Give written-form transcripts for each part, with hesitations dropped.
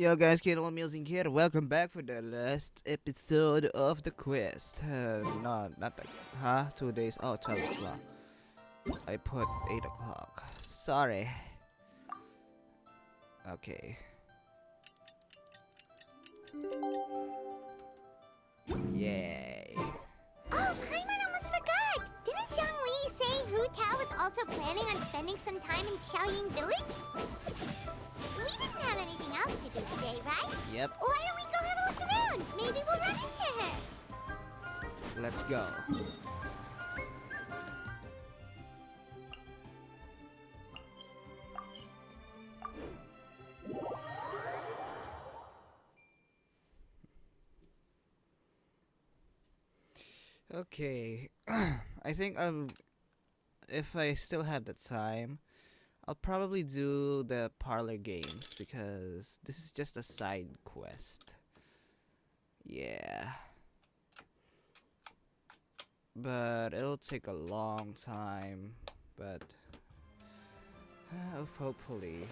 Yo guys, Kiddo Music here. Welcome back for the last episode of the quest. No, not the... Huh? 2 days? Oh, 12 o'clock. I put 8 o'clock. Sorry. Okay. Yay. Oh, Paimon almost forgot! Didn't Zhongli say Hu Tao was also planning on spending some time in Xiaoying Village? We didn't have anything else to do today, right? Yep. Why don't we go have a look around? Maybe we'll run into her. Let's go. Okay. I think if I still have the time, I'll probably do the parlor games because this is just a side quest. Yeah. But it'll take a long time, but hopefully.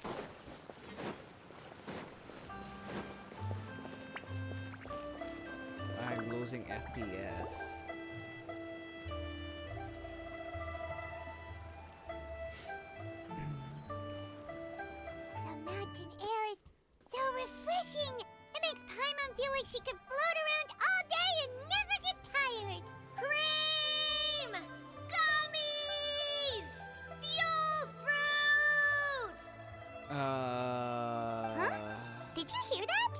I'm losing FPS. The mountain air is so refreshing. It makes Paimon feel like she could float around all day and never get tired. Cream! Gummies! Fuel fruit! Huh? Did you hear that?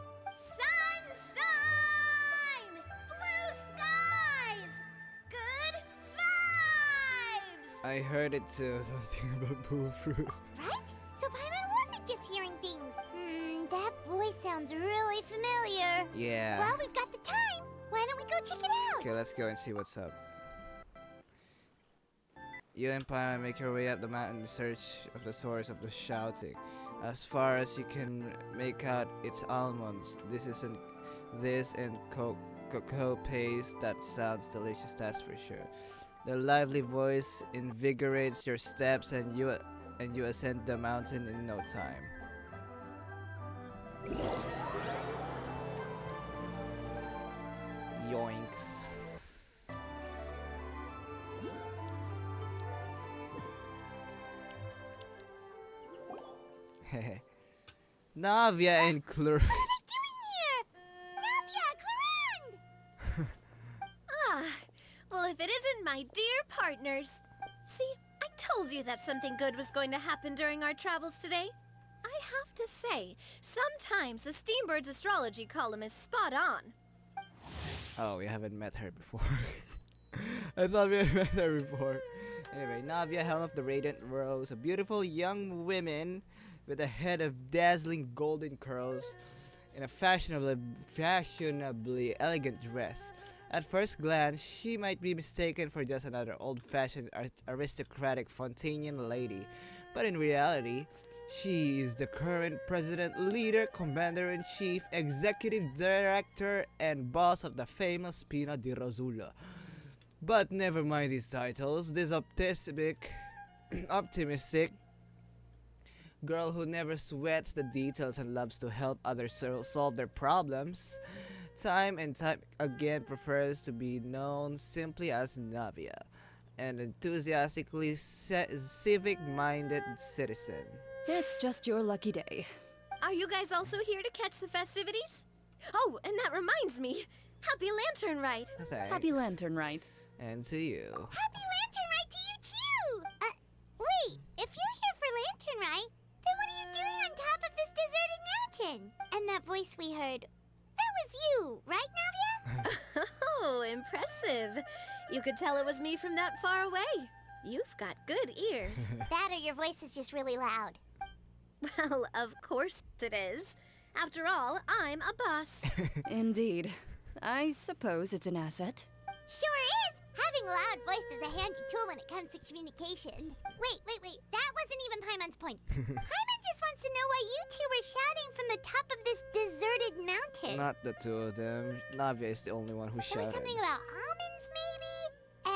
Sunshine! Blue skies! Good vibes! I heard it too, something about bull fruit. Right? So Paimon wasn't just hearing things. That voice sounds really familiar. Yeah. Well, we've got the time. Why don't we go check it out? Okay, let's go and see what's up. You and Paimon make your way up the mountain in search of the source of the shouting. As far as you can make out, it's almonds. This and cocoa paste that sounds delicious, that's for sure. The lively voice invigorates your steps and you ascend the mountain in no time. Yoinks. Navia and Clur. What are they doing here? Navia, Clarande! Ah, well, if it isn't my dear partners. See, I told you that something good was going to happen during our travels today. I have to say, sometimes the Steambird's astrology column is spot on. Oh, we haven't met her before. I thought we had met her before. Anyway, Navia, helm of the Radiant Rose, a beautiful young woman with a head of dazzling golden curls in a fashionably elegant dress. At first glance, she might be mistaken for just another old-fashioned aristocratic Fontanian lady, but in reality, she is the current president, leader, commander-in-chief, executive director, and boss of the famous Pina di Rosula. But never mind these titles. This optimistic girl who never sweats the details and loves to help others solve their problems, time and time again prefers to be known simply as Navia, an enthusiastically civic-minded citizen. It's just your lucky day. Are you guys also here to catch the festivities? Oh, and that reminds me. Happy Lantern Rite. Thanks. Happy Lantern Rite. And to you. Happy Lantern Rite to you too! Wait, if you're here for Lantern Rite, then what are you doing on top of this deserted mountain? And that voice we heard, that was you, right, Navia? Oh, impressive. You could tell it was me from that far away. You've got good ears. That or your voice is just really loud. Well, of course it is. After all, I'm a boss. Indeed. I suppose it's an asset. Sure is! Having a loud voice is a handy tool when it comes to communication. Wait. That wasn't even Paimon's point. Paimon just wants to know why you two were shouting from the top of this deserted mountain. Not the two of them. Navia is the only one who There shouted. was something about almonds, maybe?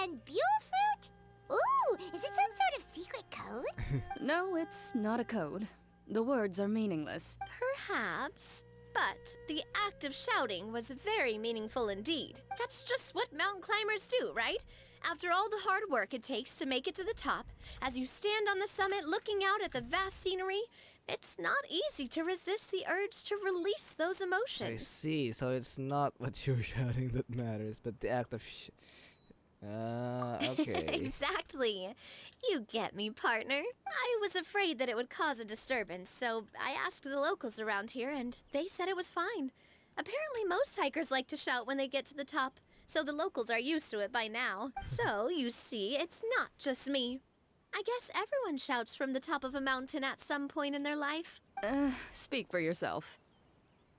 And buell fruit? Ooh, is it some sort of secret code? No, it's not a code. The words are meaningless. Perhaps. But the act of shouting was very meaningful indeed. That's just what mountain climbers do, right? After all the hard work it takes to make it to the top, as you stand on the summit looking out at the vast scenery, it's not easy to resist the urge to release those I emotions. see. So it's not what you're shouting that matters, but the act of okay. Exactly. You get me, partner. I was afraid that it would cause a disturbance, so I asked the locals around here, and they said it was fine. Apparently, most hikers like to shout when they get to the top, so the locals are used to it by now. So, you see, it's not just me. I guess everyone shouts from the top of a mountain at some point in their life. Speak for yourself.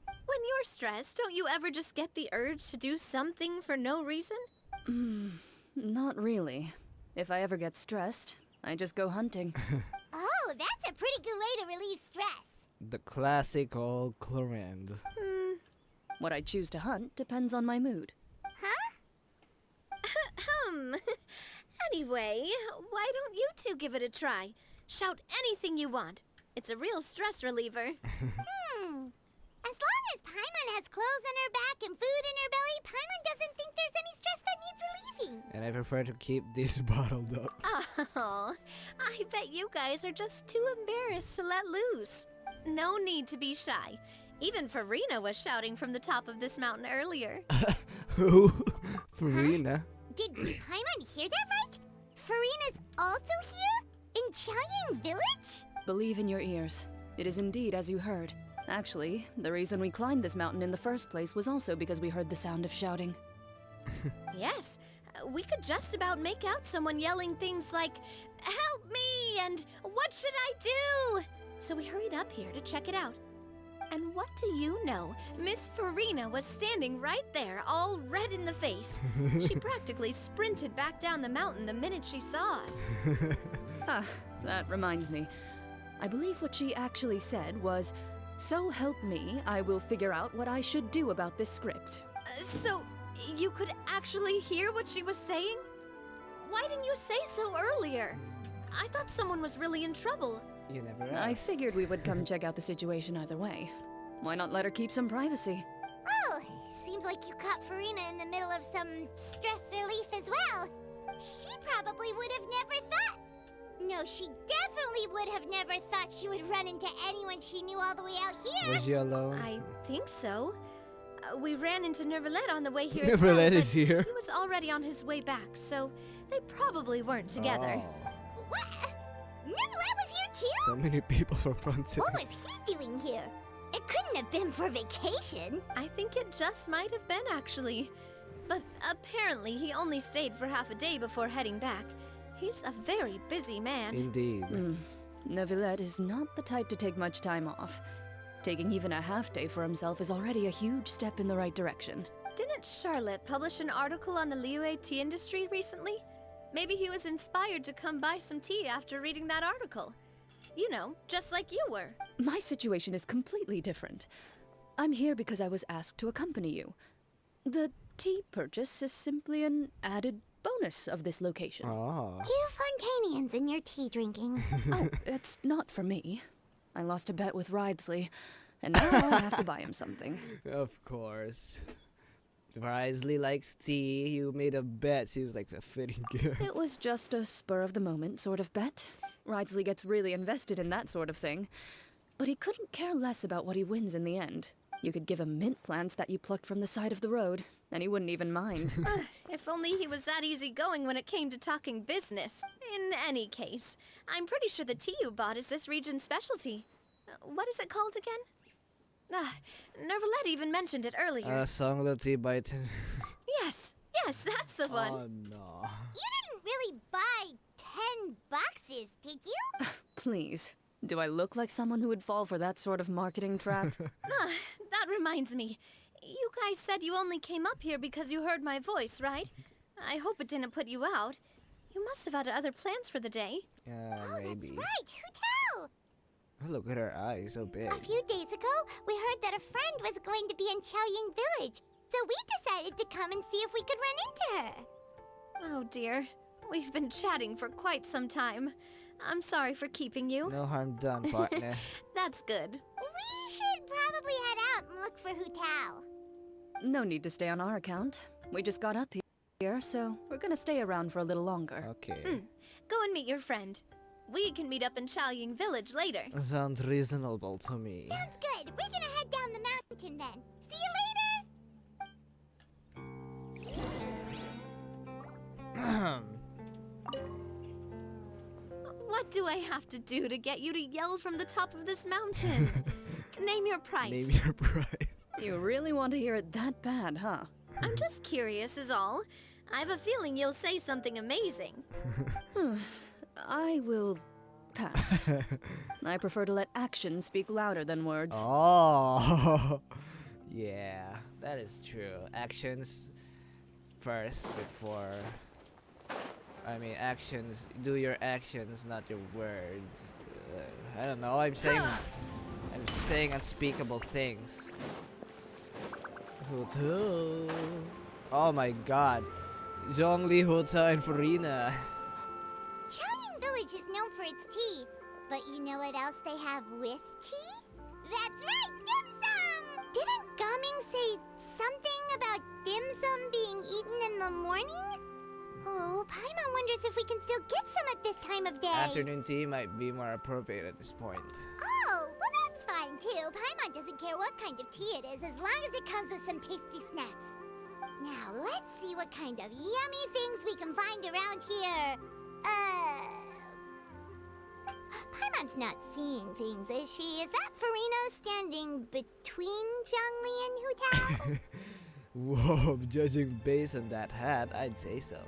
When you're stressed, don't you ever just get the urge to do something for no reason? Not really. If I ever get stressed, I just go hunting. Oh, that's a pretty good way to relieve stress. The classic old Clorend. What I choose to hunt depends on my mood. Anyway, why don't you two give it a try? Shout anything you want. It's a real stress reliever. As long as Paimon has clothes on her back and food in her belly, Paimon doesn't think there's any stress that needs relieving. And I prefer to keep this bottled up. Oh, I bet you guys are just too embarrassed to let loose. No need to be shy. Even Farina was shouting from the top of this mountain earlier. Who? Farina? Did Paimon hear that right? Farina's also here? In Chaoyang Village? Believe in your ears. It is indeed as you heard. Actually, the reason we climbed this mountain in the first place was also because we heard the sound of shouting. Yes, we could just about make out someone yelling things like, "Help me!" and "What should I do?" So we hurried up here to check it out. And what do you know? Miss Farina was standing right there, all red in the face. She practically sprinted back down the mountain the minute she saw us. That reminds me. I believe what she actually said was, "So help me, I will figure out what I should do about this script." So, you could actually hear what she was saying? Why didn't you say so earlier? I thought someone was really in trouble. You never asked. I figured we would come check out the situation either way. Why not let her keep some privacy? Oh, seems like you caught Farina in the middle of some stress relief as well. She probably would have never thought. No, she definitely would have never thought she would run into anyone she knew all the way out here. Was you alone? I think so. We ran into Nervalet on the way here as well, Nervalet but is here. he was already on his way back, so they probably weren't together. Oh, What? Nervalet was here too? so many people from Frontier. What was he doing here? It couldn't have been for vacation. I think it just might have been, actually. But apparently he only stayed for half a day before heading back. He's a very busy man. Indeed. Neuvillette is not the type to take much time off. Taking even a half day for himself is already a huge step in the right direction. Didn't Charlotte publish an article on the Liyue tea industry recently? Maybe he was inspired to come buy some tea after reading that article. You know, just like you were. My situation is completely different. I'm here because I was asked to accompany you. The tea purchase is simply an added bonus of this location. Oh. You Fontanians and your tea drinking. Oh, it's not for me. I lost a bet with Ridesley, and now I have to buy him something. Of course. Risley likes tea. You made a bet. Seems like a fitting gift. It was just a spur-of-the-moment sort of bet. Ridesley gets really invested in that sort of thing. But he couldn't care less about what he wins in the end. You could give him mint plants that you plucked from the side of the road, and he wouldn't even mind. If only he was that easygoing when it came to talking business. In any case, I'm pretty sure the tea you bought is this region's specialty. What is it called again? Nervalet even mentioned it earlier. Songlo tea by Yes, that's the one. Oh no. You didn't really buy 10 boxes, did you? Please. Do I look like someone who would fall for that sort of marketing trap? That reminds me. You guys said you only came up here because you heard my voice, right? I hope it didn't put you out. You must have had other plans for the day. Yeah, Oh, that's maybe. right. Who tell? Oh, look at her eyes, so big. A few days ago, we heard that a friend was going to be in Chaoyang Village, so we decided to come and see if we could run into her. Oh dear. We've been chatting for quite some time. I'm sorry for keeping you. No harm done, partner. That's good. We should probably head out and look for Hu Tao. No need to stay on our account. We just got up here, so we're gonna stay around for a little longer. Okay. Go and meet your friend. We can meet up in Chaoying Village later. Sounds reasonable to me. Sounds good. We're gonna head down the mountain then. See you later! What do I have to do to get you to yell from the top of this mountain? Name your price. Name your price. You really want to hear it that bad, huh? I'm just curious is all. I have a feeling you'll say something amazing. I will pass. I prefer to let actions speak louder than words. Oh. Yeah, that is true. Actions first before. I mean, actions. Do your actions, not your words. I don't know. I'm saying unspeakable things. Hotel. Oh my God, Zhongli, Hotel, and Farina. Chaoying Village is known for its tea, but you know what else they have with tea? That's right, dim sum! Didn't Gaming say something about dim sum being eaten in the morning? Oh, Paimon wonders if we can still get some at this time of day. Afternoon tea might be more appropriate at this point. Oh, well that's fine too. Paimon doesn't care what kind of tea it is as long as it comes with some tasty snacks. Now, let's see what kind of yummy things we can find around here. Paimon's not seeing things, is she? Is that Farina standing between Zhongli and Hu Tao? Whoa, judging based on that hat, I'd say so.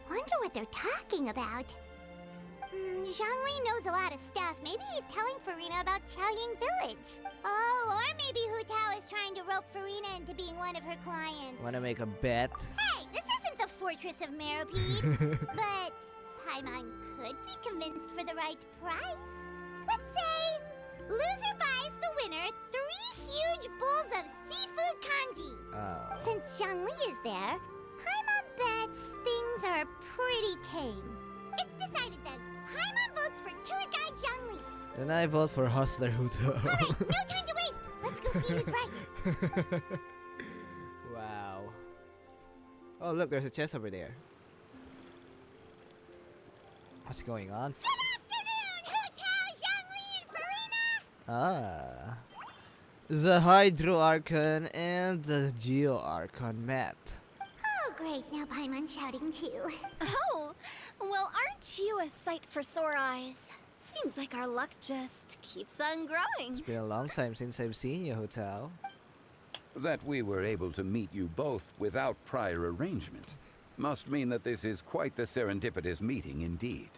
Wonder what they're talking about. Zhongli knows a lot of stuff. Maybe he's telling Farina about Chaoying Village. Oh, or maybe Hu Tao is trying to rope Farina into being one of her clients. Wanna make a bet? Hey, this isn't the Fortress of Meropide. But Paimon could be convinced for the right price. Let's say loser buys the winner 3 huge bowls of seafood kanji. Oh. Since Zhongli is there, Paimon bets things are pretty tame. It's decided then. Paimon votes for tour guide Zhongli. Then I vote for Hustler Hotel. Alright, no time to waste. Let's go see who's right. Wow. Oh look, there's a chest over there. What's going on? Good afternoon, Hu Tao, Zhongli, and Farina. Ah. The Hydro Archon and the Geo Archon met. Oh, great. Now Paimon's shouting too. Oh, well, aren't you a sight for sore eyes? Seems like our luck just keeps on growing. It's been a long time since I've seen you, Hotel. That we were able to meet you both without prior arrangement must mean that this is quite the serendipitous meeting indeed.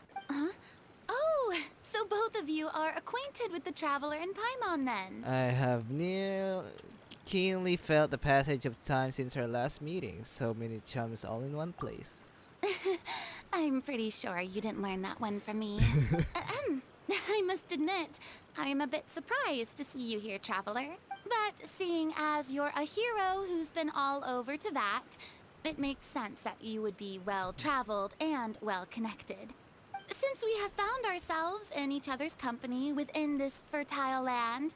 Oh, so both of you are acquainted with the Traveler and Paimon then? I have keenly felt the passage of time since our last meeting. So many chums all in one place. I'm pretty sure you didn't learn that one from me. I must admit, I'm a bit surprised to see you here, Traveler. But seeing as you're a hero who's been all over Teyvat, it makes sense that you would be well-traveled and well-connected. Since we have found ourselves in each other's company within this fertile land,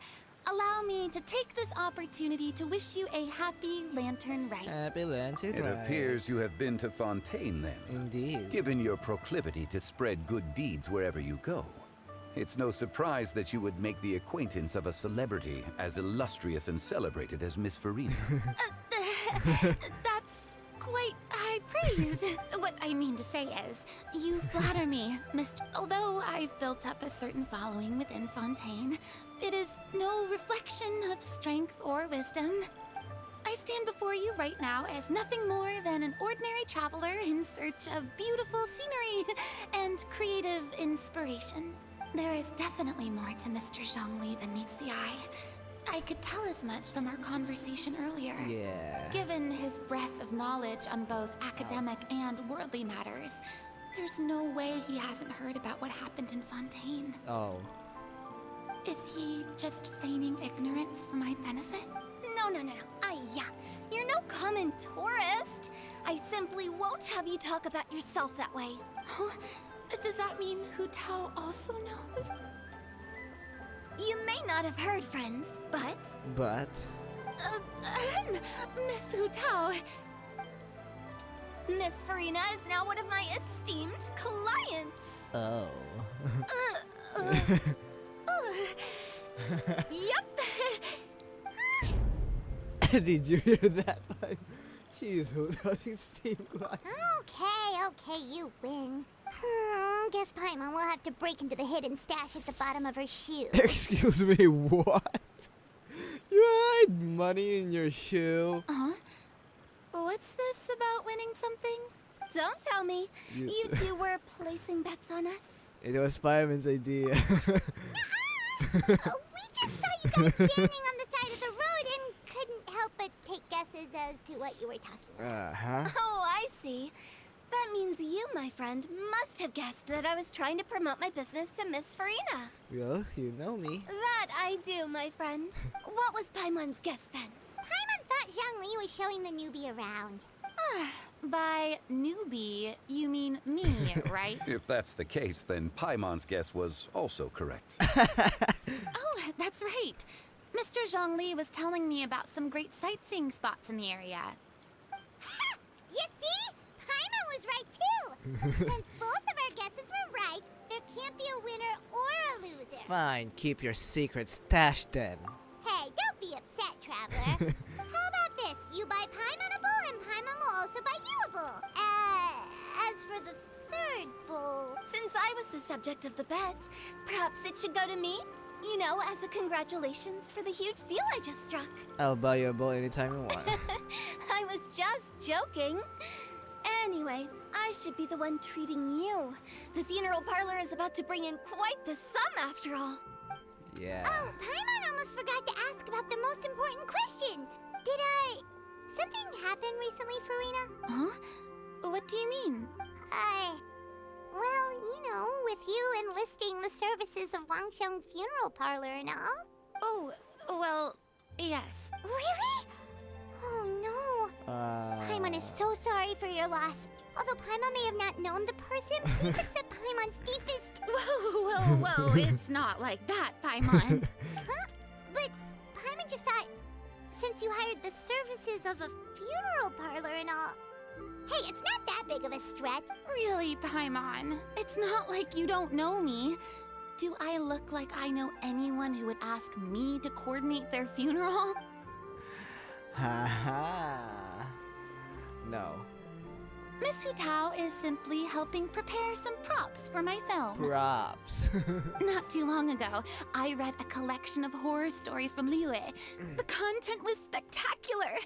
allow me to take this opportunity to wish you a happy Lantern Rite. Happy Lantern It Rite. appears you have been to Fontaine then. Indeed. Given your proclivity to spread good deeds wherever you go, it's no surprise that you would make the acquaintance of a celebrity as illustrious and celebrated as Miss Farina. That's quite high praise. What I mean to say is, you flatter me, Although I've built up a certain following within Fontaine, it is no reflection of strength or wisdom. I stand before you right now as nothing more than an ordinary traveler in search of beautiful scenery and creative inspiration. There is definitely more to Mr. Zhongli than meets the eye. I could tell as much from our conversation earlier. Yeah. Given his breadth of knowledge on both academic and worldly matters, there's no way he hasn't heard about what happened in Fontaine. Oh. Is he just feigning ignorance for my benefit? No. Yeah. You're no common tourist. I simply won't have you talk about yourself that way. Huh? Does that mean Hu Tao also knows? You may not have heard, friends, but... But Miss Hu Tao. Miss Farina is now one of my esteemed clients. oh. Yup. Did you hear that? She's holding steam glass. Okay, you win. Guess Paimon will have to break into the hidden stash at the bottom of her shoe. Excuse me, what? You hide money in your shoe? What's this about winning something? Don't tell me. You- You two were placing bets on us. It was Spider-Man's idea. We just saw you guys standing on the side of the road and couldn't help but take guesses as to what you were talking about. Uh-huh. Oh, I see. That means you, my friend, must have guessed that I was trying to promote my business to Miss Farina. Well, you know me. That I do, my friend. What was Paimon's guess then? Paimon thought Zhongli was showing the newbie around. By newbie, you mean me, right? If that's the case, then Paimon's guess was also correct. Oh, that's right. Mr. Zhongli was telling me about some great sightseeing spots in the area. You see? Paimon was right too. Since both of our guesses were right, there can't be a winner or a loser. Fine, keep your secret stashed then. Hey, don't be upset, traveler. How about this? You buy Paimonable and Paimon will also buy youable. As for the third bowl... Since I was the subject of the bet, perhaps it should go to me? You know, as a congratulations for the huge deal I just struck. I'll buy you a bowl anytime you want. I was just joking. Anyway, I should be the one treating you. The funeral parlor is about to bring in quite the sum after all. Yeah. Oh, Paimon almost forgot to ask about the most important question. Did, something happen recently, Farina? Huh? What do you mean? Well, you know, with you enlisting the services of Wangxiang Funeral Parlor and all. Oh, well, yes. Really? Oh no. Paimon is so sorry for your loss. Although Paimon may have not known the person, please accept Paimon's deepest... Whoa, it's not like that, Paimon. Huh? But Paimon just thought, since you hired the services of a funeral parlor and all... Hey, it's not that big of a stretch. Really, Paimon? It's not like you don't know me. Do I look like I know anyone who would ask me to coordinate their funeral? Haha. No. Miss Hu Tao is simply helping prepare some props for my film. Props. Not too long ago, I read a collection of horror stories from Liyue. The content was spectacular.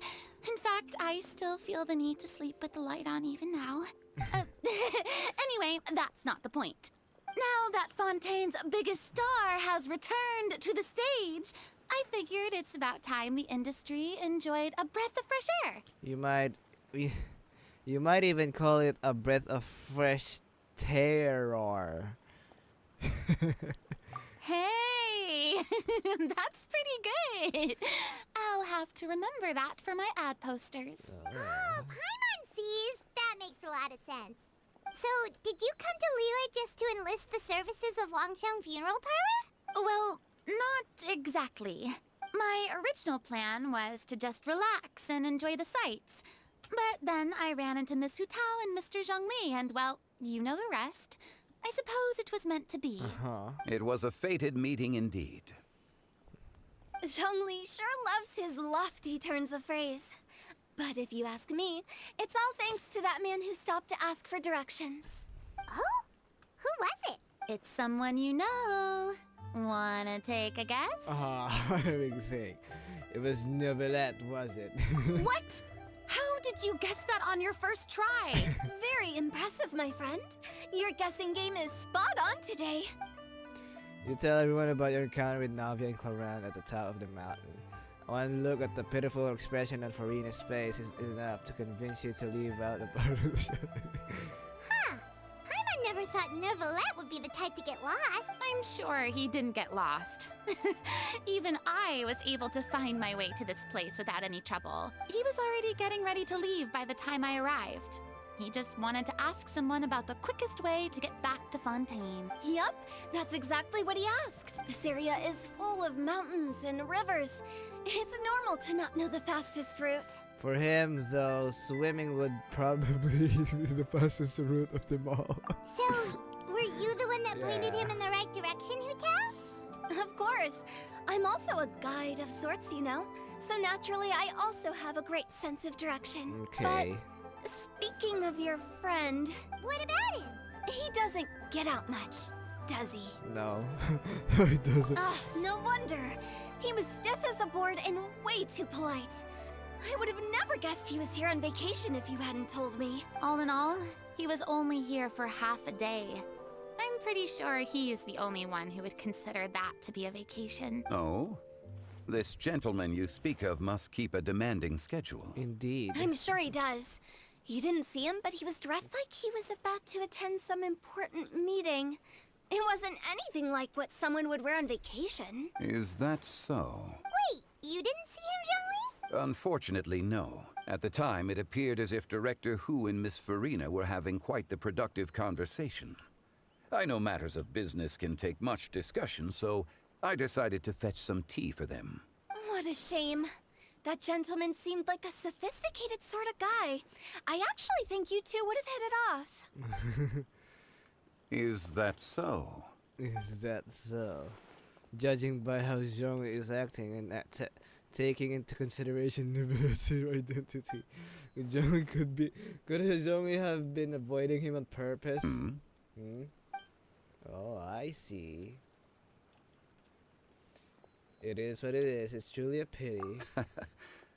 In fact, I still feel the need to sleep with the light on even now. Anyway, that's not the point. Now that Fontaine's biggest star has returned to the stage, I figured it's about time the industry enjoyed a breath of fresh air. You might even call it a breath of fresh terror. Hey, that's pretty good. I'll have to remember that for my ad posters. Oh, Paimon sees. That makes a lot of sense. So, did you come to Liyue just to enlist the services of Wangxiang Funeral Parlor? Well, not exactly. My original plan was to just relax and enjoy the sights. But then I ran into Miss Hu Tao and Mr. Zhongli, and well, you know the rest. I suppose it was meant to be. Uh-huh. It was a fated meeting indeed. Zhongli sure loves his lofty turns of phrase. But if you ask me, it's all thanks to that man who stopped to ask for directions. Oh? Who was it? It's someone you know. Wanna take a guess? Ah, big thing. It was Novelette, was it? What? How did you guess that on your first try? Very impressive, my friend. Your guessing game is spot on today. You tell everyone about your encounter with Navia and Claran at the top of the mountain. One look at the pitiful expression on Farina's face is enough to convince you to leave out the partnership. Huh. Paimon never thought Novelette would be the type to get lost. I'm sure he didn't get lost. Even I was able to find my way to this place without any trouble. He was already getting ready to leave by the time I arrived. He just wanted to ask someone about the quickest way to get back to Fontaine. Yup, that's exactly what he asked. This area is full of mountains and rivers. It's normal to not know the fastest route. For him, though, swimming would probably be the fastest route of them all. So, were you the one that pointed Yeah. him in the right direction, Hu-Tao? Of course. I'm also a guide of sorts, you know. So naturally, I also have a great sense of direction. Okay. But speaking of your friend, What about him? he doesn't get out much, does he? No. It doesn't. Ah, no wonder. He was stiff as a board and way too polite. I would have never guessed he was here on vacation if you hadn't told me. All in all, he was only here for half a day. I'm pretty sure he is the only one who would consider that to be a vacation. Oh? This gentleman you speak of must keep a demanding schedule. Indeed. I'm sure he does. You didn't see him, but he was dressed like he was about to attend some important meeting. It wasn't anything like what someone would wear on vacation. Is that so? Wait, you didn't see him, Zhongli? Unfortunately, no. At the time, it appeared as if Director Hu and Miss Farina were having quite the productive conversation. I know matters of business can take much discussion, so I decided to fetch some tea for them. What a shame. That gentleman seemed like a sophisticated sort of guy. I actually think you two would have hit it off. Is that so? Is that so? Judging by how Zhongli is acting and taking into consideration Nibiru's identity, could Zhongli have been avoiding him on purpose? Hmm? Hmm? Oh, I see. It is what it is. It's truly a pity.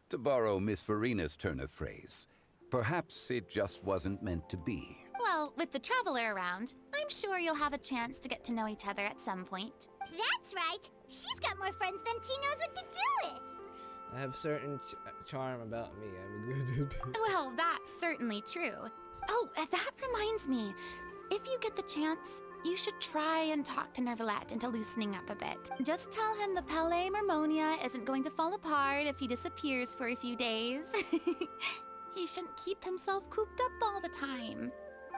To borrow Miss Farina's turn of phrase, perhaps it just wasn't meant to be. Well, with the traveler around, I'm sure you'll have a chance to get to know each other at some point. That's right. She's got more friends than she knows what to do with. I have certain charm about me. I'm good with people. Well, that's certainly true. Oh, that reminds me. If you get the chance, you should try and talk to Nervalette into loosening up a bit. Just tell him the Palais Mermonia isn't going to fall apart if he disappears for a few days. He shouldn't keep himself cooped up all the time.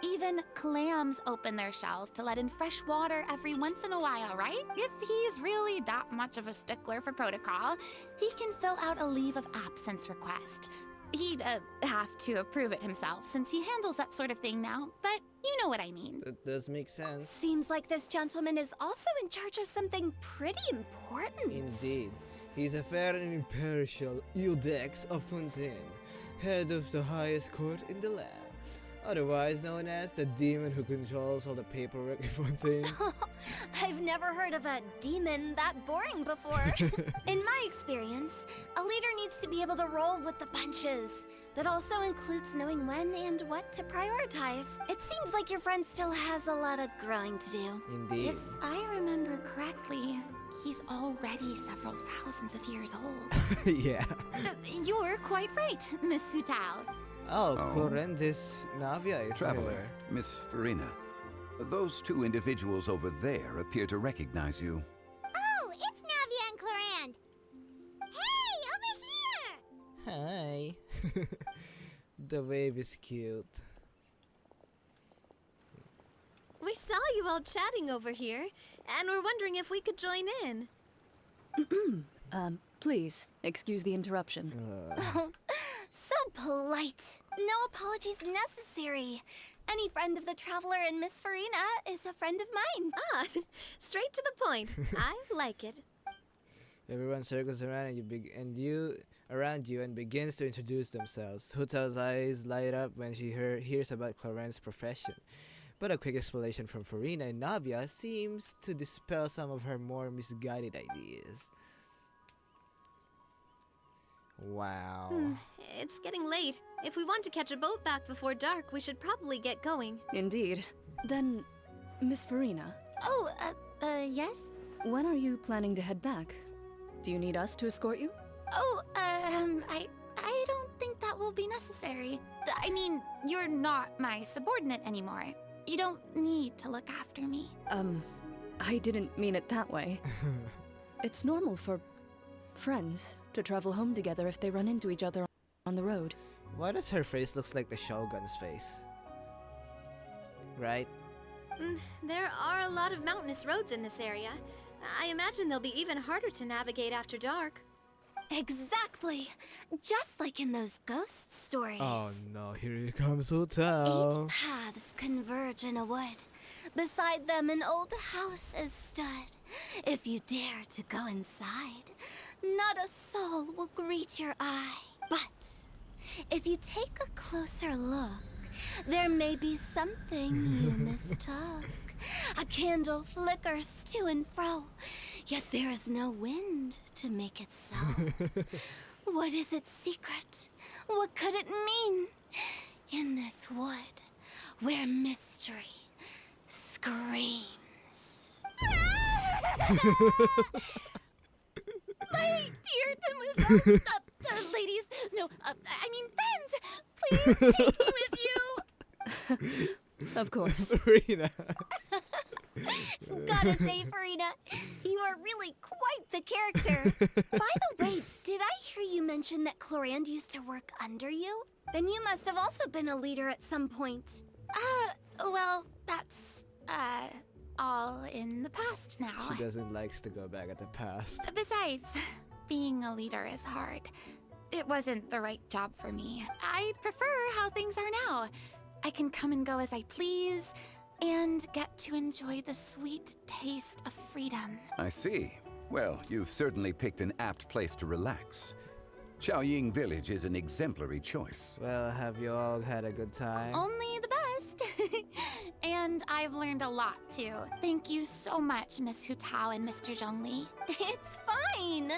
Even clams open their shells to let in fresh water every once in a while, right? If he's really that much of a stickler for protocol, he can fill out a leave of absence request. He'd have to approve it himself since he handles that sort of thing now, but you know what I mean. That does make sense. Seems like this gentleman is also in charge of something pretty important. Indeed. He's a fair and impartial Ildex of Fontaine, head of the highest court in the land. Otherwise known as the demon who controls all the paperwork in Fontaine. I've never heard of a demon that boring before. In my experience, a leader needs to be able to roll with the punches. That also includes knowing when and what to prioritize. It seems like your friend still has a lot of growing to do. Indeed. If I remember correctly, he's already several thousands of years old. Yeah. You're quite right, Miss Hu-Tao. Oh, Oh. Clorendis Navia is Traveler, here. Miss Farina. Those two individuals over there appear to recognize you. Oh, it's Navia and Clorand. Hey, over here! Hi. The wave is cute. We saw you all chatting over here, and we're wondering if we could join in. Please, excuse the interruption. So polite. No apologies necessary. Any friend of the traveler and Miss Farina is a friend of mine. Ah, straight to the point. I like it. Everyone circles around around you and begins to introduce themselves. Huta's eyes light up when she hears about Clorence's profession. But a quick explanation from Farina and Navia seems to dispel some of her more misguided ideas. Wow. It's getting late. If we want to catch a boat back before dark, we should probably get going. Indeed. Then, Miss Farina, Oh, yes? when are you planning to head back? Do you need us to escort you? Oh, I don't think that will be necessary. I mean, you're not my subordinate anymore. You don't need to look after me. I didn't mean it that way. It's normal for friends to travel home together if they run into each other on the road. Why does her face look like the Shogun's face? right? There are a lot of mountainous roads in this area. I imagine they'll be even harder to navigate after dark. Exactly. Just like in those ghost stories. Oh no, here comes Hotel. 8 paths converge in a wood. Beside them an old house is stood. If you dare to go inside, not a soul will greet your eye. But if you take a closer look, there may be something you mistook. A candle flickers to and fro, yet there is no wind to make it so. What is its secret? What could it mean? In this wood, where mystery screams. My dear demoiselle, ladies, no, I mean friends, please take me with you. Of course. Serena. Gotta say, Farina, you are really quite the character. By the way, did I hear you mention that Clorand used to work under you? Then you must have also been a leader at some point. Well, that's, all in the past now. She doesn't likes to go back at the past. Besides, being a leader is hard. It wasn't the right job for me. I prefer how things are now. I can come and go as I please, and get to enjoy the sweet taste of freedom. I see. Well, you've certainly picked an apt place to relax. Chaoying Village is an exemplary choice. Well, have you all had a good time? Only the best. And I've learned a lot, too. Thank you so much, Miss Hu Tao and Mr. Zhongli. It's fine.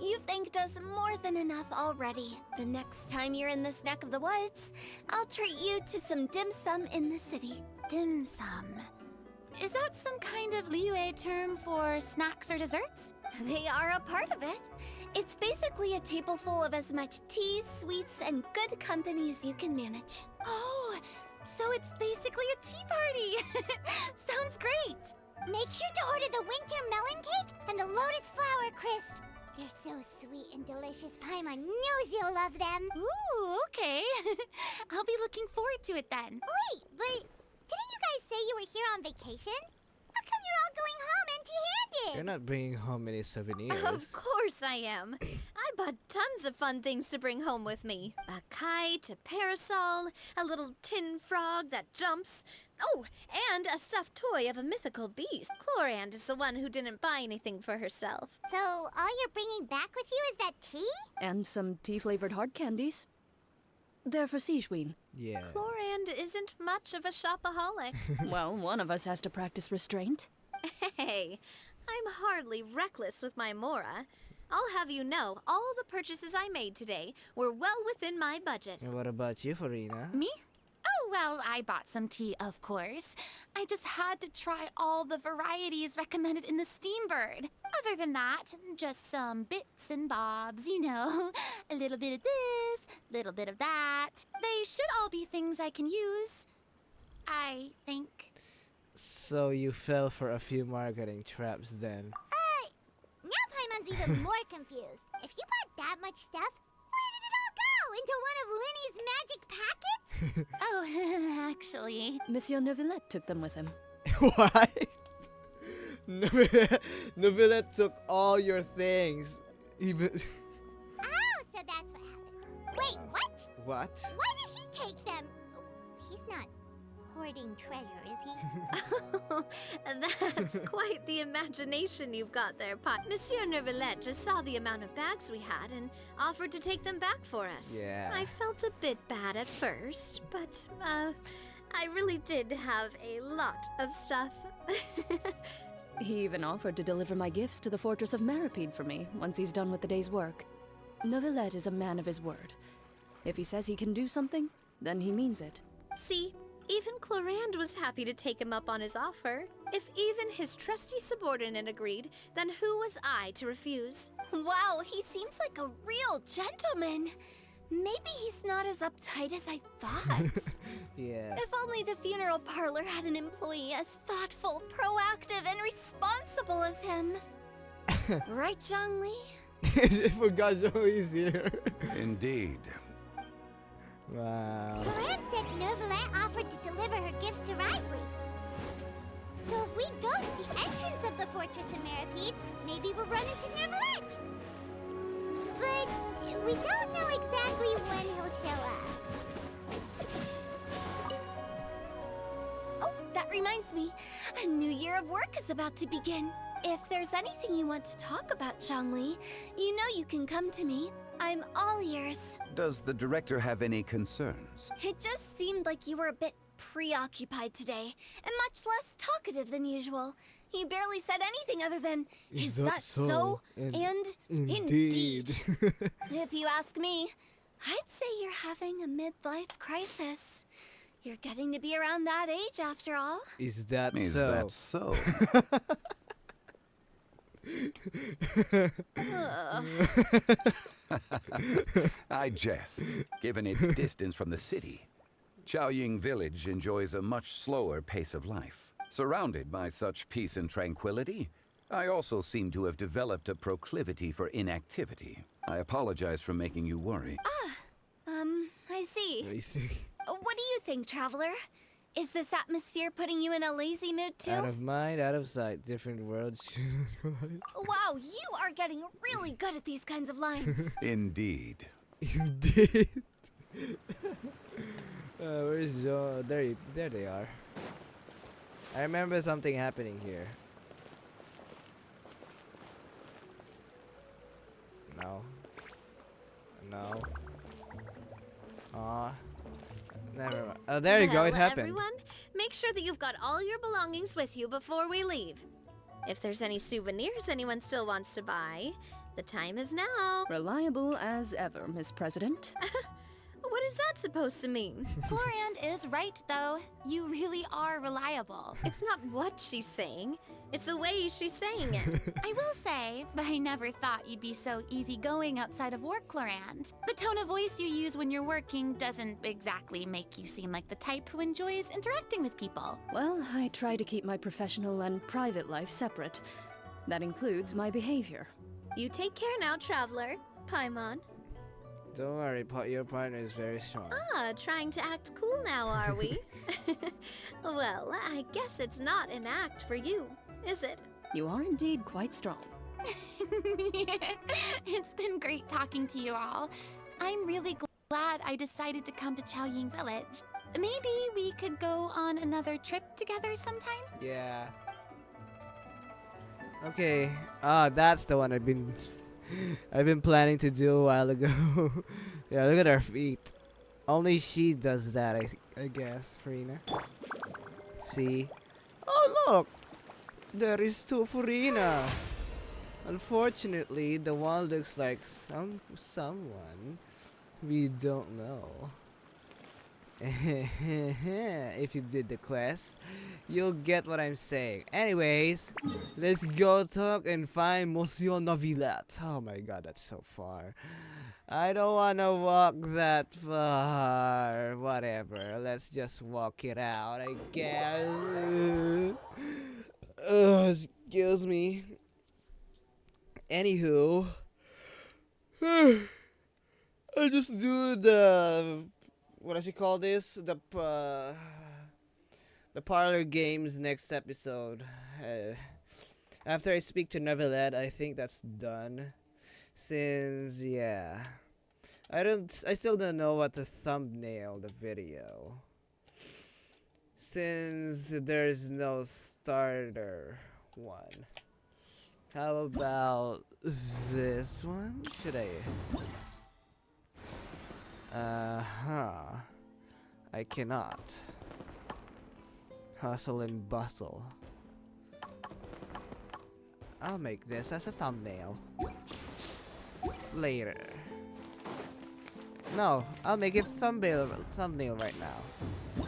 You've thanked us more than enough already. The next time you're in this neck of the woods, I'll treat you to some dim sum in the city. Dim sum. Is that some kind of Liyue term for snacks or desserts? They are a part of it. It's basically a table full of as much tea, sweets, and good company as you can manage. Oh, so it's basically a tea party. Sounds great. Make sure to order the winter melon cake and the lotus flower crisp. They're so sweet and delicious, Paimon knows you'll love them. Ooh, okay. I'll be looking forward to it then. Wait, but didn't you guys say you were here on vacation? How come you're all going home empty-handed? You're not bringing home any souvenirs. Of course I am. I bought tons of fun things to bring home with me. A kite, a parasol, a little tin frog that jumps. Oh, and a stuffed toy of a mythical beast. Clorand is the one who didn't buy anything for herself. So all you're bringing back with you is that tea? And some tea-flavored hard candies. They're for Sijuin. Yeah. Clorand isn't much of a shopaholic. Well, one of us has to practice restraint. Hey, I'm hardly reckless with my Mora. I'll have you know, all the purchases I made today were well within my budget. And what about you, Farina? Me? Oh, well, I bought some tea, of course. I just had to try all the varieties recommended in the Steambird. Other than that, just some bits and bobs, you know. A little bit of this, little bit of that. They should all be things I can use, I think. So you fell for a few marketing traps then. Now Paimon's even more confused. If you bought that much stuff, where did it all go? Into one of Linny's magic packets? Oh, actually. Monsieur Neuvillette took them with him. Why? Neuvillette took all your things. Even. Oh, so that's what happened. Wait, what? What? Why did he take them? He's not hoarding treasure, is he? That's quite the imagination you've got there, Pot. Monsieur Neuvillette just saw the amount of bags we had and offered to take them back for us. Yeah. I felt a bit bad at first, but, I really did have a lot of stuff. He even offered to deliver my gifts to the Fortress of Maripede for me once he's done with the day's work. Neuvillette is a man of his word. If he says he can do something, then he means it. See, even Clorand was happy to take him up on his offer. If even his trusty subordinate agreed, then who was I to refuse? Wow, he seems like a real gentleman. Maybe he's not as uptight as I thought. Yeah. If only the funeral parlor had an employee as thoughtful, proactive, and responsible as him. Right, Zhongli? I forgot Joey's here. Indeed. Wow. Clorand said Neuvillette offered to deliver deliver her gifts to Risley. So if we go to the entrance of the Fortress of Meripede, maybe we'll run into Neuvillette. But we don't know exactly when he'll show up. Oh, that reminds me. A new year of work is about to begin. If there's anything you want to talk about, Zhongli, you know you can come to me. I'm all ears. Does the director have any concerns? It just seemed like you were a bit preoccupied today, and much less talkative than usual. You barely said anything other than, is that so? And indeed. If you ask me, I'd say you're having a midlife crisis. You're getting to be around that age after all. Is that Is so? that so? I jest, given its distance from the city. Chaoying Village enjoys a much slower pace of life. Surrounded by such peace and tranquility, I also seem to have developed a proclivity for inactivity. I apologize for making you worry. I see. I see. What do you think, Traveler? Is this atmosphere putting you in a lazy mood too? Out of mind, out of sight. Different worlds. Wow, you are getting really good at these kinds of lines. Indeed. Indeed. Where's Joe? There they are. I remember something happening here. No. No. Aw. Never mind. Oh, there you go. It Well, happened. Everyone, make sure that you've got all your belongings with you before we leave. If there's any souvenirs anyone still wants to buy, the time is now. Reliable as ever, Miss President. What is that supposed to mean? Florand is right, though. You really are reliable. It's not what she's saying, it's the way she's saying it. I will say, but I never thought you'd be so easygoing outside of work, Florand. The tone of voice you use when you're working doesn't exactly make you seem like the type who enjoys interacting with people. Well, I try to keep my professional and private life separate. That includes my behavior. You take care now, Traveler. Paimon. Don't worry, your partner is very strong. Ah, trying to act cool now, are we? Well, I guess it's not an act for you, is it? You are indeed quite strong. It's been great talking to you all. I'm really glad I decided to come to Chaoying Village. Maybe we could go on another trip together sometime? Yeah. Okay. Ah, that's the one I've been planning to do a while ago. Yeah, look at her feet. Only she does that, I guess, Farina. See? Oh, look! There is two Farina. Unfortunately, the one looks like someone we don't know. If you did the quest, you'll get what I'm saying. Anyways, let's go talk and find Monsieur Neuvillette. Oh my god, that's so far. I don't wanna walk that far. Whatever, let's just walk it out, I guess. Excuse me. Anywho, I just do the, what does he call this? The parlor games next episode. After I speak to Neuvillette, I think that's done. Since, yeah, I still don't know what to thumbnail the video. Since there's no starter one. How about this one? Should I? I cannot. Hustle and bustle. I'll make this as a thumbnail. Later. No, I'll make it thumbnail right now.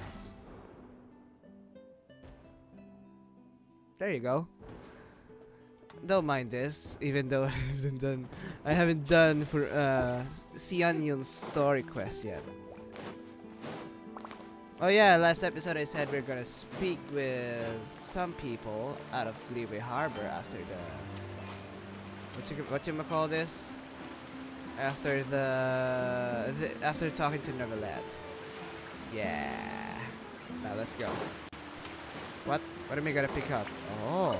There you go. Don't mind this, even though I haven't done for Sionion's story quest yet. Oh yeah, last episode I said we're gonna speak with some people out of Leeway Harbor after the what you call this? After after talking to Neuvillette. Yeah. Now let's go. What? What am I gonna pick up? Oh.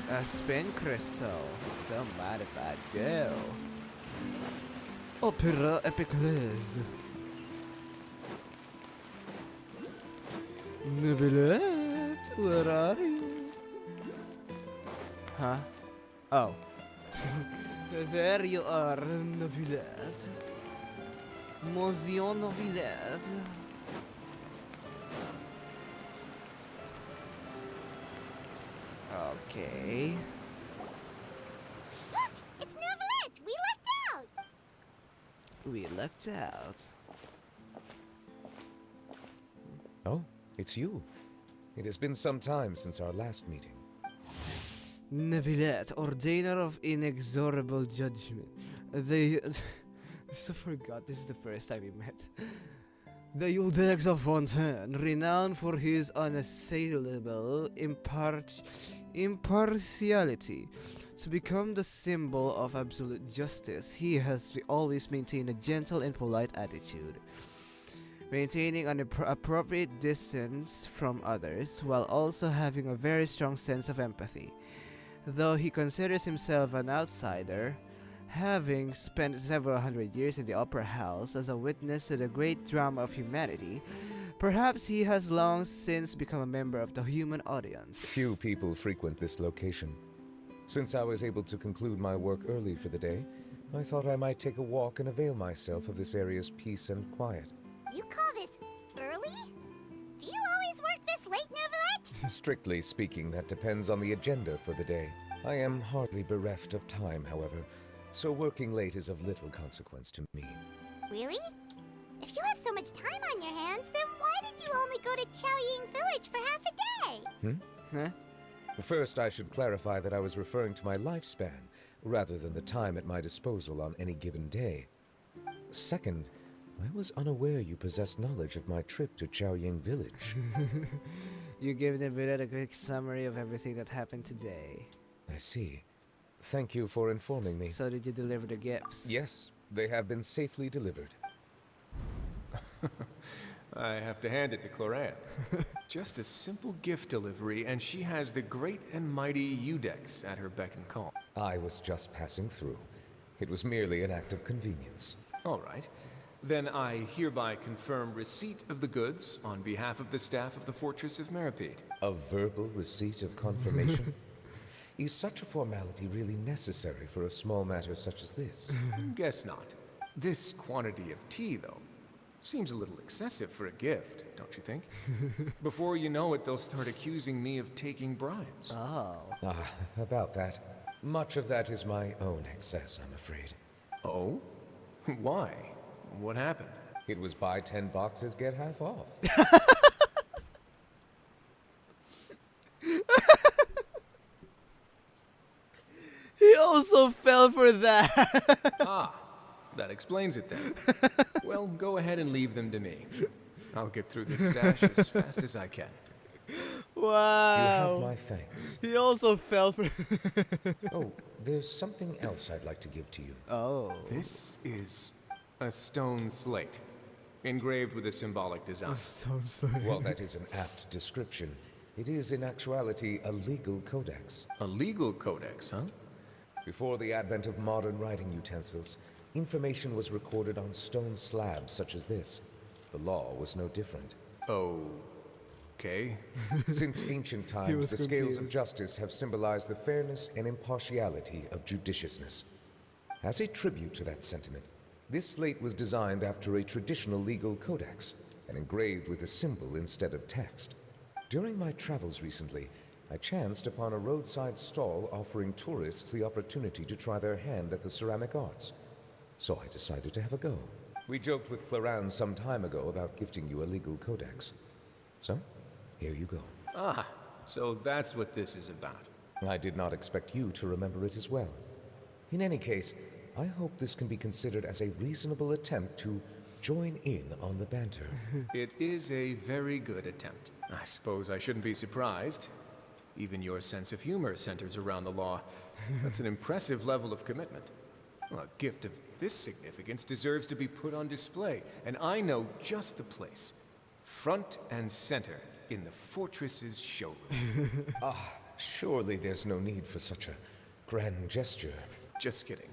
A spin crystal. Don't mind if I do. Opera Epicles. Neuvillette, where are you? Huh? Oh. There you are, Neuvillette. Monsieur Neuvillette. Okay. Look! It's Neuvillette! We lucked out! We lucked out. Oh, it's you. It has been some time since our last meeting. Neuvillette, ordainer of inexorable judgment. They... I so forgot this is the first time we met. The Uldex of Fontaine, renowned for his unassailable impartiality. To become the symbol of absolute justice, he has always maintained a gentle and polite attitude, maintaining an appropriate distance from others, while also having a very strong sense of empathy. Though he considers himself an outsider, having spent several hundred years in the Upper House as a witness to the great drama of humanity, perhaps he has long since become a member of the human audience. Few people frequent this location. Since I was able to conclude my work early for the day, I thought I might take a walk and avail myself of this area's peace and quiet. You call this early? Do you always work this late, Neuvillette? Strictly speaking, that depends on the agenda for the day. I am hardly bereft of time, however, so working late is of little consequence to me. Really? If you have so much time on your hands, then why did you only go to Chaoying Village for half a day? Huh? First, I should clarify that I was referring to my lifespan, rather than the time at my disposal on any given day. Second, I was unaware you possessed knowledge of my trip to Chaoying Village. You gave Neuvillette a quick summary of everything that happened today. I see. Thank you for informing me. So did you deliver the gifts? Yes, they have been safely delivered. I have to hand it to Clorant. Just a simple gift delivery, and she has the great and mighty Udex at her beck and call. I was just passing through. It was merely an act of convenience. All right. Then I hereby confirm receipt of the goods on behalf of the staff of the Fortress of Meripede. A verbal receipt of confirmation? Is such a formality really necessary for a small matter such as this? Guess not. This quantity of tea, though, seems a little excessive for a gift, don't you think? Before you know it, they'll start accusing me of taking bribes. Oh. About that. Much of that is my own excess, I'm afraid. Oh? Why? What happened? It was buy 10 boxes, get half off. He also fell for that. Ah, that explains it then. Well, go ahead and leave them to me. I'll get through this stash as fast as I can. Wow. You have my thanks. He also fell for. Oh, there's something else I'd like to give to you. Oh. This is a stone slate, engraved with a symbolic design. While that is an apt description, it is in actuality a legal codex. A legal codex, huh? Before the advent of modern writing utensils, information was recorded on stone slabs such as this. The law was no different. Okay. Since ancient times, the scales of justice have symbolized the fairness and impartiality of judiciousness. As a tribute to that sentiment, this slate was designed after a traditional legal codex and engraved with a symbol instead of text. During my travels recently, I chanced upon a roadside stall offering tourists the opportunity to try their hand at the ceramic arts. So I decided to have a go. We joked with Clorant some time ago about gifting you a legal codex. So, here you go. Ah, so that's what this is about. I did not expect you to remember it as well. In any case, I hope this can be considered as a reasonable attempt to join in on the banter. It is a very good attempt. I suppose I shouldn't be surprised. Even your sense of humor centers around the law. That's an impressive level of commitment. Well, a gift of this significance deserves to be put on display, and I know just the place. front and center in the fortress's showroom. Surely there's no need for such a grand gesture. Just kidding.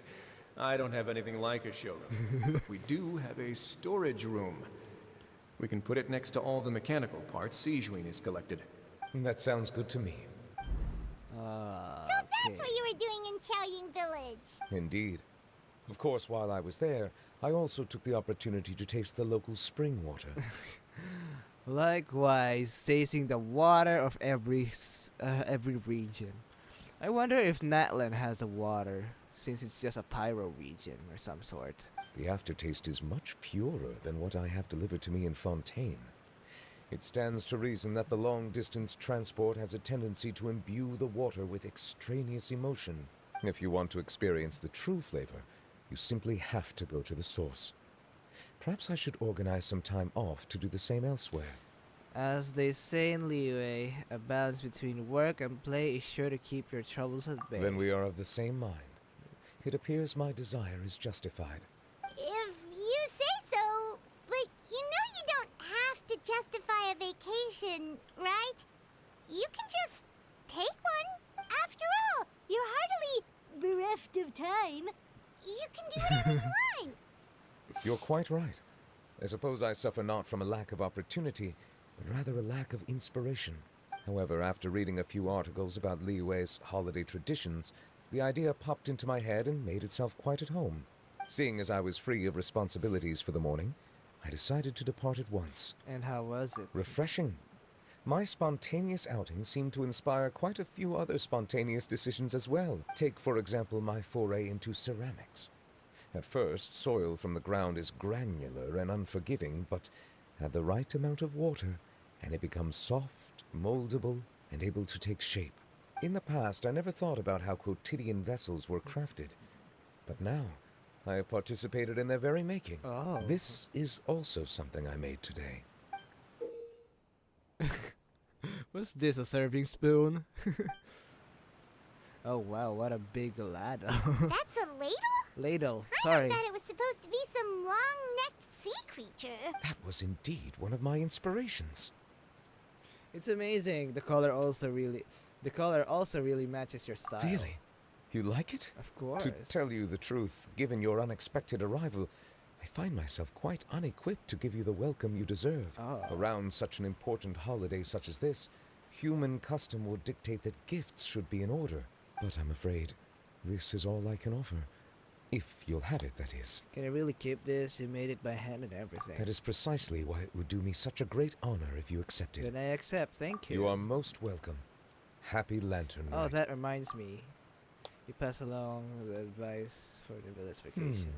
I don't have anything like a showroom. But we do have a storage room. We can put it next to all the mechanical parts Sijuin has collected. That sounds good to me. That's what you were doing in Chaoying Village. Indeed. Of course, while I was there, I also took the opportunity to taste the local spring water. Likewise, tasting the water of every region. I wonder if Natlan has a water, since it's just a pyro region or some sort. The aftertaste is much purer than what I have delivered to me in Fontaine. It stands to reason that the long-distance transport has a tendency to imbue the water with extraneous emotion. If you want to experience the true flavor, you simply have to go to the source. Perhaps I should organize some time off to do the same elsewhere. As they say in Liyue, a balance between work and play is sure to keep your troubles at bay. Then we are of the same mind. It appears my desire is justified. If you say so, but you know you don't have to justify a vacation, right? You can just take one. After all, you're hardly bereft of time. You can do whatever you want. You're quite right. I suppose I suffer not from a lack of opportunity, but rather a lack of inspiration. However, after reading a few articles about Liyue's holiday traditions, the idea popped into my head and made itself quite at home. Seeing as I was free of responsibilities for the morning, I decided to depart at once. And how was it? Refreshing. My spontaneous outing seemed to inspire quite a few other spontaneous decisions as well. Take, for example, my foray into ceramics. At first, soil from the ground is granular and unforgiving, but add the right amount of water, and it becomes soft, moldable, and able to take shape. In the past, I never thought about how quotidian vessels were crafted. But now, I have participated in their very making. Oh. This is also something I made today. What's this, a serving spoon? Oh wow, what a big ladle. That's a ladle? Ladle, I sorry. thought it was supposed to be some long-necked sea creature. That was indeed one of my inspirations. It's amazing. The color also really matches your style. Really? You like it? Of course. To tell you the truth, given your unexpected arrival, I find myself quite unequipped to give you the welcome you deserve. Oh. Around such an important holiday such as this, human custom would dictate that gifts should be in order. But I'm afraid this is all I can offer. If you'll have it, that is. Can I really keep this? You made it by hand and everything. That is precisely why it would do me such a great honor if you accept it. Then I accept, thank you. You are most welcome. Happy Lantern Oh, Rite. that reminds me. You pass along the advice for the village vacation.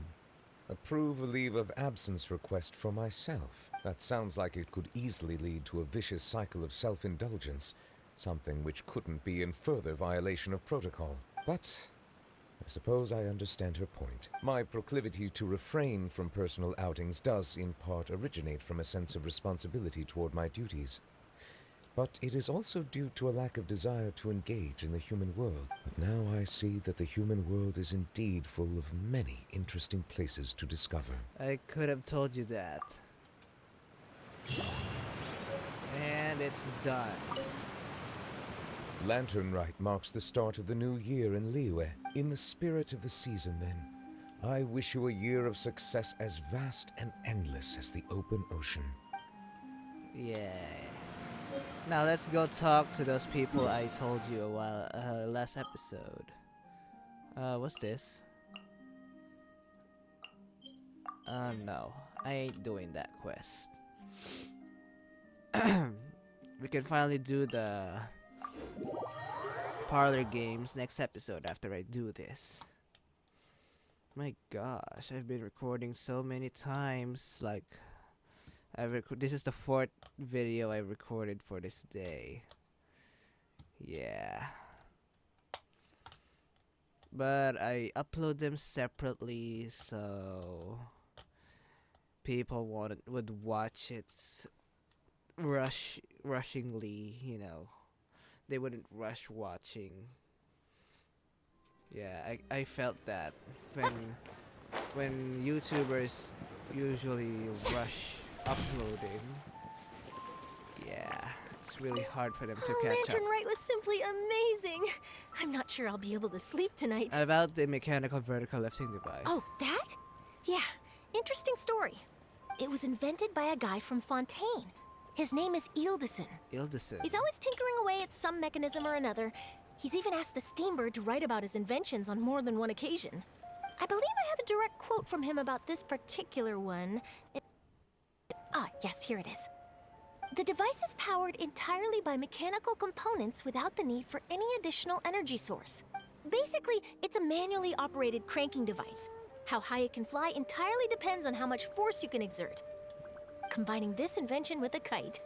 Approve a leave of absence request for myself. That sounds like it could easily lead to a vicious cycle of self-indulgence, something which couldn't be in further violation of protocol. But I suppose I understand her point. My proclivity to refrain from personal outings does in part originate from a sense of responsibility toward my duties. But it is also due to a lack of desire to engage in the human world. But now I see that the human world is indeed full of many interesting places to discover. I could have told you that. And it's done. Lantern Rite marks the start of the new year in Liyue. In the spirit of the season, then, I wish you a year of success as vast and endless as the open ocean. Yeah. Now let's go talk to those people I told you last episode. What's this? No. I ain't doing that quest. We can finally do the parlor games next episode after I do this. My gosh, I've been recording so many times, like this is the 4th video I recorded for this day. Yeah. But I upload them separately so people would watch it rushingly, you know. They wouldn't rush watching. Yeah, I felt that when YouTubers usually rush uploading, Yeah, it's really hard for them to Oh, catch up. Lantern Rite was simply amazing. I'm not sure I'll be able to sleep tonight. About the mechanical vertical lifting device. Oh, that? Yeah, interesting story. It was invented by a guy from Fontaine. His name is Ildison. Ildison. He's always tinkering away at some mechanism or another. He's even asked the Steambird to write about his inventions on more than one occasion. I believe I have a direct quote from him about this particular one. Yes, here it is. The device is powered entirely by mechanical components without the need for any additional energy source. Basically, it's a manually operated cranking device. How high it can fly entirely depends on how much force you can exert. Combining this invention with a kite.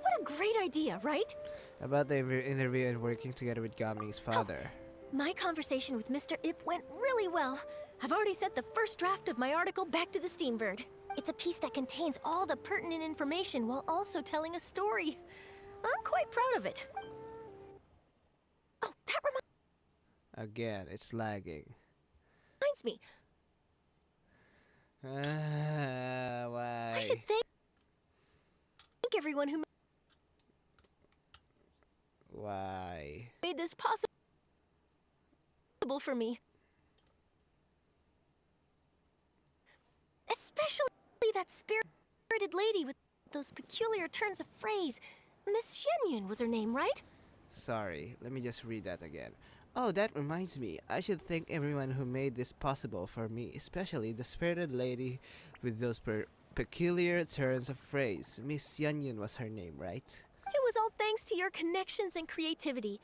What a great idea, right? About the interview and working together with Gami's father. My conversation with Mr. Ip went really well. I've already sent the first draft of my article back to the Steambird. It's a piece that contains all the pertinent information while also telling a story. I'm quite proud of it. Oh, that Again, it's lagging. reminds me. Why? I should thank everyone who Why? made this possible for me. Especially that spirited lady with those peculiar turns of phrase. Miss Shenyun was her name, right? Sorry, let me just read that again. Oh, that reminds me. I should thank everyone who made this possible for me, especially the spirited lady with those peculiar turns of phrase. Miss Yeonyun was her name, right? It was all thanks to your connections and creativity.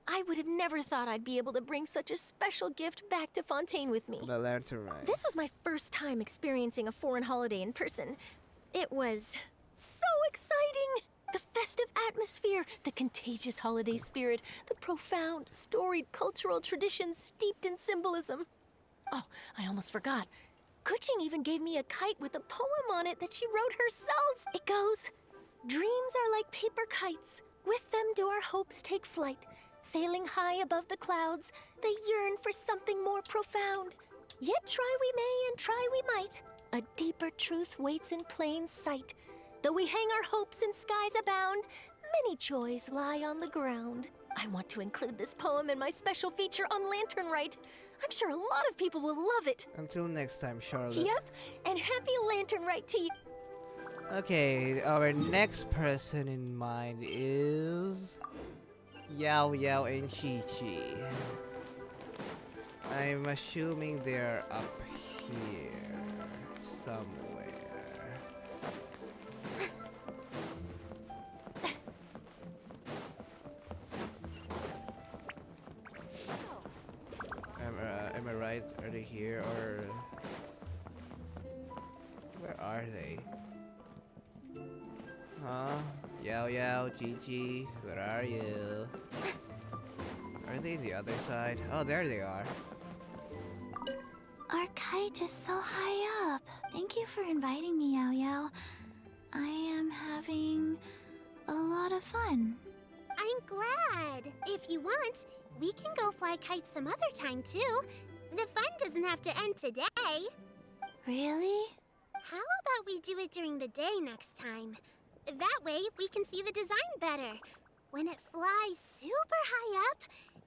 I would have never thought I'd be able to bring such a special gift back to Fontaine with me. The Lantern Rite. This was my first time experiencing a foreign holiday in person. It was so exciting! The festive atmosphere, the contagious holiday spirit, the profound, storied cultural traditions steeped in symbolism. Oh, I almost forgot. Kuching even gave me a kite with a poem on it that she wrote herself. It goes, "Dreams are like paper kites. With them do our hopes take flight. Sailing high above the clouds, they yearn for something more profound. Yet try we may and try we might. A deeper truth waits in plain sight. Though we hang our hopes in skies abound, many joys lie on the ground." I want to include this poem in my special feature on Lantern Rite. I'm sure a lot of people will love it. Until next time, Charlotte. Yep, and happy Lantern Rite to you. Okay, our next person in mind is Yao Yao and Chi Chi. I'm assuming they're up here somewhere. Am I right? Are they here or where are they? Huh? Yao Yao, Chi, where are you? Are they the other side? Oh, there they are. Our kite is so high up. Thank you for inviting me, Yao Yao. I am having a lot of fun. I'm glad. If you want, we can go fly kites some other time, too. The fun doesn't have to end today. Really? How about we do it during the day next time? That way, we can see the design better. When it flies super high up,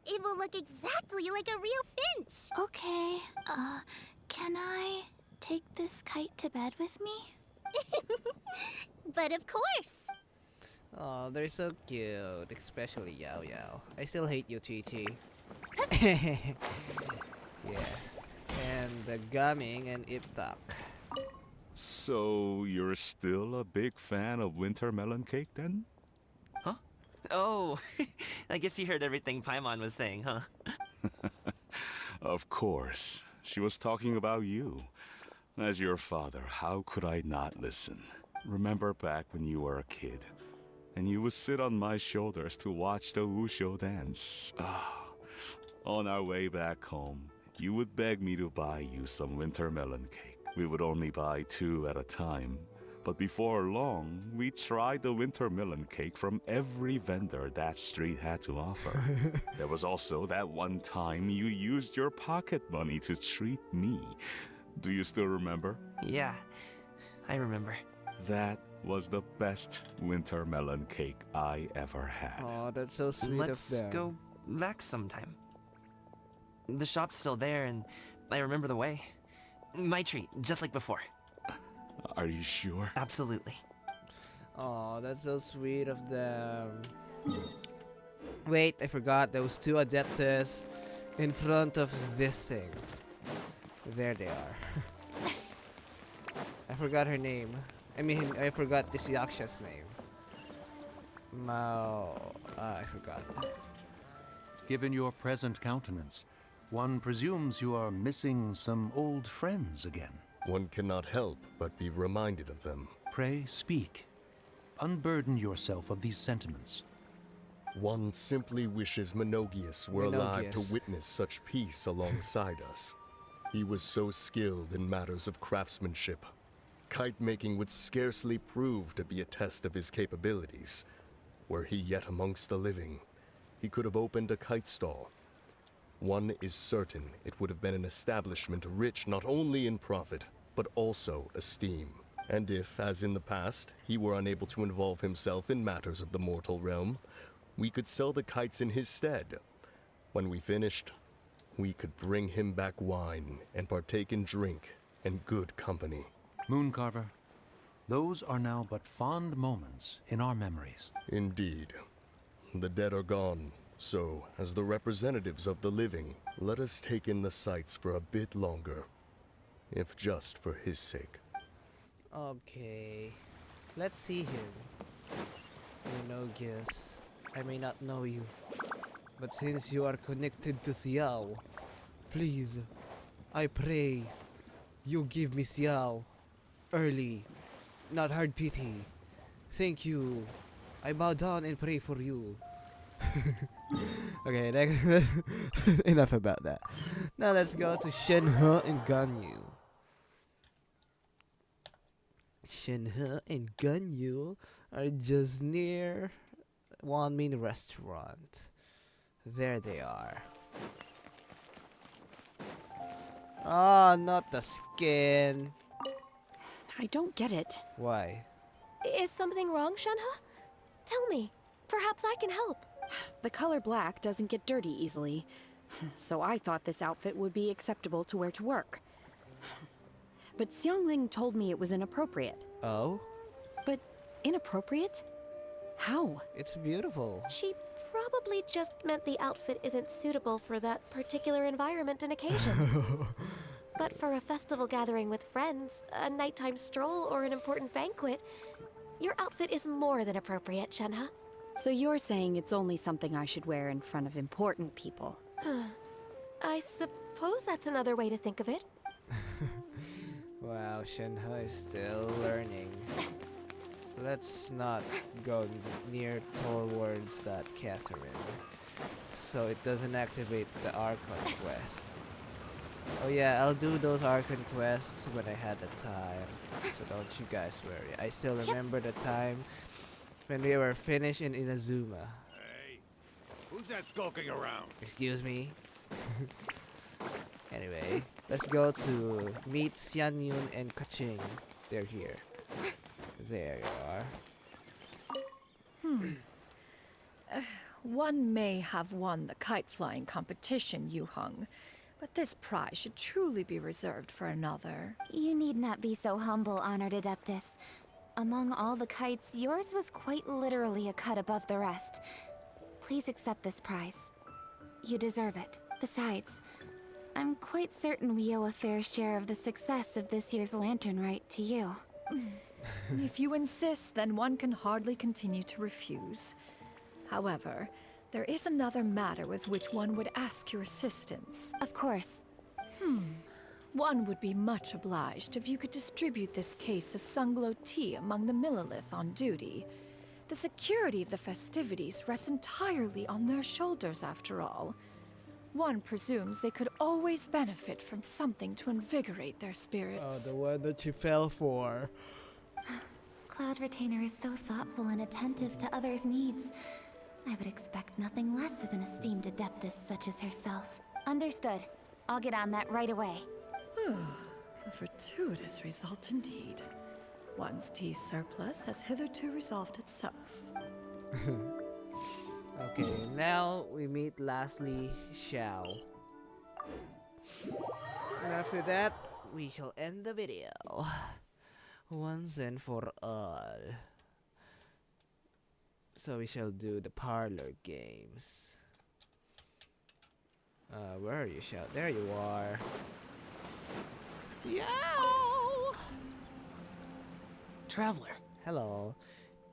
it will look exactly like a real finch. Okay. Can I take this kite to bed with me? But of course. Oh, they're so cute, especially Yao Yao. I still hate you, Chi. Yeah. And the Gumming and Iptak. So, you're still a big fan of winter melon cake then? Huh? Oh, I guess you heard everything Paimon was saying, huh? Of course. She was talking about you. As your father, how could I not listen? Remember back when you were a kid, and you would sit on my shoulders to watch the Wushu dance. On our way back home, you would beg me to buy you some winter melon cake. We would only buy 2 at a time. But before long, we tried the winter melon cake from every vendor that street had to offer. There was also that one time you used your pocket money to treat me. Do you still remember? Yeah, I remember. That was the best winter melon cake I ever had. Oh, that's so sweet Let's of them. go back sometime. The shop's still there, and I remember the way. My treat, just like before. Are you sure? Absolutely. Oh, that's so sweet of them. Wait, I forgot those two adeptus in front of this thing. There they are. I forgot her name. I mean, I forgot this Yaksha's name. I forgot. Given your present countenance, one presumes you are missing some old friends again. One cannot help but be reminded of them. Pray speak. Unburden yourself of these sentiments. One simply wishes Menogius were alive to Menogius. witness such peace alongside us. He was so skilled in matters of craftsmanship. Kite making would scarcely prove to be a test of his capabilities. Were he yet amongst the living, he could have opened a kite stall. One is certain it would have been an establishment rich not only in profit, but also esteem. And if, as in the past, he were unable to involve himself in matters of the mortal realm, we could sell the kites in his stead. When we finished, we could bring him back wine and partake in drink and good company. Mooncarver, those are now but fond moments in our memories. Indeed. The dead are gone, so, as the representatives of the living, let us take in the sights for a bit longer, if just for his sake. Okay. Let's see him. Menogius. I may not know you, but since you are connected to Xiao, please, I pray, you give me Xiao. Early, not hard pity. Thank you. I bow down and pray for you. Okay, enough about that. Now let's go to Shenhe and Ganyu. Shenhe and Ganyu are just near Wanmin restaurant. There they are. Ah, not the skin. I don't get it. Why? Is something wrong, Shenhe? Tell me. Perhaps I can help. The color black doesn't get dirty easily, so I thought this outfit would be acceptable to wear to work. But Xiangling told me it was inappropriate. Oh? But inappropriate? How? It's beautiful. She probably just meant the outfit isn't suitable for that particular environment and occasion. But for a festival gathering with friends, a nighttime stroll, or an important banquet, your outfit is more than appropriate, Shenhe. So you're saying it's only something I should wear in front of important people? I suppose that's another way to think of it. Wow, Shenhe is still learning. Let's not go near towards that Catherine, so it doesn't activate the Archon quest. Oh yeah, I'll do those Archon quests when I had the time, so don't you guys worry. I still remember the time when we were finished in Inazuma. Hey, who's that skulking around? Excuse me. Anyway, let's go to meet Xianyun and Kaching. They're here. There you are. One may have won the kite flying competition, Yu Hung, but this prize should truly be reserved for another. You need not be so humble, honored Adeptus. Among all the kites, yours was quite literally a cut above the rest. Please accept this prize. You deserve it. Besides, I'm quite certain we owe a fair share of the success of this year's Lantern Rite to you. If you insist, then one can hardly continue to refuse. However, there is another matter with which one would ask your assistance. Of course. One would be much obliged if you could distribute this case of Sunglow tea among the Millilith on duty. The security of the festivities rests entirely on their shoulders, after all. One presumes they could always benefit from something to invigorate their spirits. Oh, the one that you fell for. Cloud Retainer is so thoughtful and attentive to others' needs. I would expect nothing less of an esteemed Adeptus such as herself. Understood. I'll get on that right away. A fortuitous result indeed. One's tea surplus has hitherto resolved itself. Okay, now we meet lastly Xiao. And after that, we shall end the video. Once and for all. So we shall do the parlor games. Where are you, Xiao? There you are. Xiao! Traveler. Hello.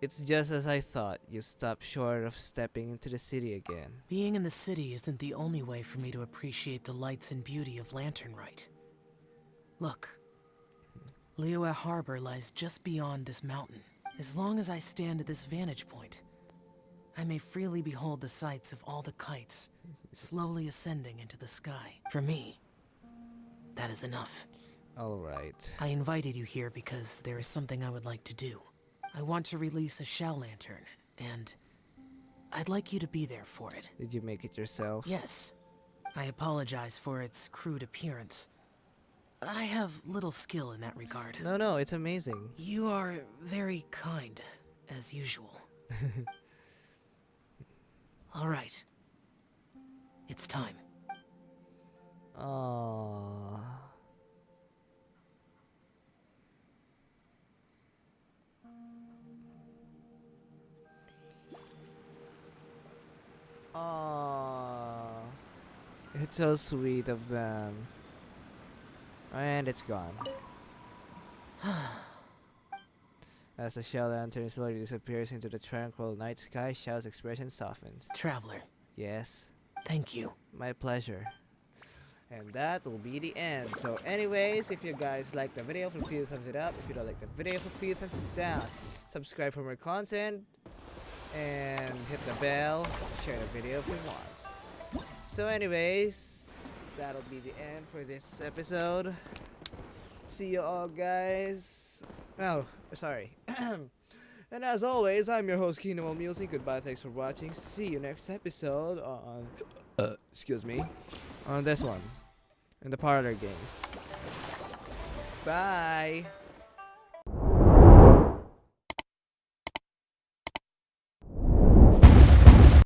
It's just as I thought. You stopped short of stepping into the city again. Being in the city isn't the only way for me to appreciate the lights and beauty of Lantern Rite. Look. Liyue Harbor lies just beyond this mountain. As long as I stand at this vantage point, I may freely behold the sights of all the kites slowly ascending into the sky. For me, that is enough. Alright. I invited you here because there is something I would like to do. I want to release a Shao Lantern, and I'd like you to be there for it. Did you make it yourself? Yes. I apologize for its crude appearance. I have little skill in that regard. No, it's amazing. You are very kind, as usual. All right. It's time. Aww. Aww. It's so sweet of them. And it's gone. As the shell lantern slowly disappears into the tranquil night sky, Xiao's expression softens. Traveler. Yes? Thank you. My pleasure. And that will be the end. So anyways, if you guys like the video, feel free to thumbs it up. If you don't like the video, feel free to thumbs it down. Subscribe for more content. And hit the bell. Share the video if you want. So anyways, that'll be the end for this episode. See you all, guys. Oh, sorry. And as always, I'm your host, Kingdom Music. Goodbye, thanks for watching. See you next episode on, excuse me, on this one, in the parlor games. Bye.